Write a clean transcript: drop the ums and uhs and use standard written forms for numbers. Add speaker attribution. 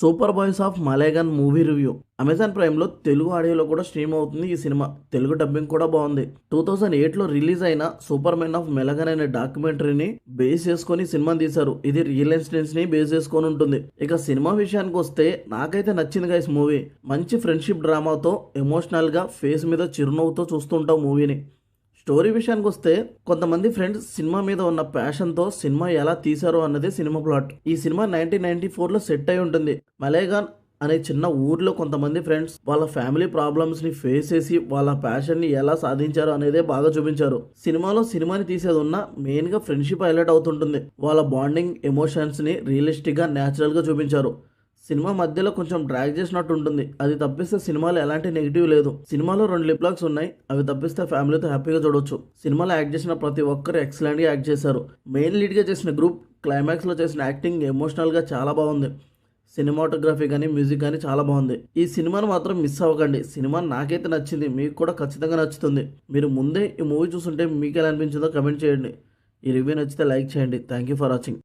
Speaker 1: Super boys of Malegaon movie review Amazon ప్రైమ్లో తెలుగు ఆడియోలో కూడా స్ట్రీమ్ అవుతుంది ఈ సినిమా. తెలుగు డబ్బింగ్ కూడా బాగుంది. 2008లో రిలీజ్ అయిన సూపర్ మెన్ ఆఫ్ మెలగన్ అనే డాక్యుమెంటరీని బేస్ చేసుకొని సినిమాని తీశారు. ఇది రియల్ ఇన్సిడెంట్స్ ని బేస్ చేసుకొని ఉంటుంది. ఇక సినిమా విషయానికి వస్తే నాకైతే నచ్చింది గైస్ మూవీ. మంచి ఫ్రెండ్షిప్ డ్రామాతో ఎమోషనల్ గా ఫేస్ మీద చిరునవ్వుతో చూస్తుంటాం మూవీని. స్టోరీ విషయానికి వస్తే కొంతమంది ఫ్రెండ్స్ సినిమా మీద ఉన్న ప్యాషన్తో సినిమా ఎలా తీశారో అన్నదే సినిమా ప్లాట్. ఈ సినిమా 1994లో సెట్ అయి ఉంటుంది. మలేగాన్ అనే చిన్న ఊర్లో కొంతమంది ఫ్రెండ్స్ వాళ్ళ ఫ్యామిలీ ప్రాబ్లమ్స్ ని ఫేస్ చేసి వాళ్ళ ప్యాషన్ ని ఎలా సాధించారో అనేదే బాగా చూపించారు. సినిమాలో సినిమాని తీసేది ఉన్న మెయిన్ గా ఫ్రెండ్షిప్ హైలైట్ అవుతుంటుంది. వాళ్ళ బాండింగ్ ఎమోషన్స్ ని రియలిస్టిక్ గా న్యాచురల్ గా చూపించారు. సినిమా మధ్యలో కొంచెం డ్రాగ్ చేసినట్టు ఉంటుంది. అది తప్పిస్తే సినిమాలో ఎలాంటి నెగిటివ్ లేదు. సినిమాలో 2 లిప్ లాక్స్ ఉన్నాయి. అవి తప్పిస్తే ఫ్యామిలీతో హ్యాపీగా చూడొచ్చు. సినిమాలో యాక్ట్ చేసిన ప్రతి ఒక్కరు ఎక్సలెంట్ గా యాక్ట్ చేశారు. మెయిన్ లీడ్ గా చేసిన గ్రూప్ క్లైమాక్స్ లో చేసిన యాక్టింగ్ ఎమోషనల్ గా చాలా బాగుంది. సినిమాటోగ్రఫీ కానీ మ్యూజిక్ కానీ చాలా బాగుంది. ఈ సినిమాను మాత్రం మిస్ అవ్వకండి. సినిమా నాకైతే నచ్చింది, మీకు కూడా ఖచ్చితంగా నచ్చుతుంది. మీరు ముందే ఈ మూవీ చూస్తుంటే మీకు ఎలా అనిపించిందో కమెంట్ చేయండి. ఈ రివ్యూ నచ్చితే లైక్ చేయండి. Thank you for watching.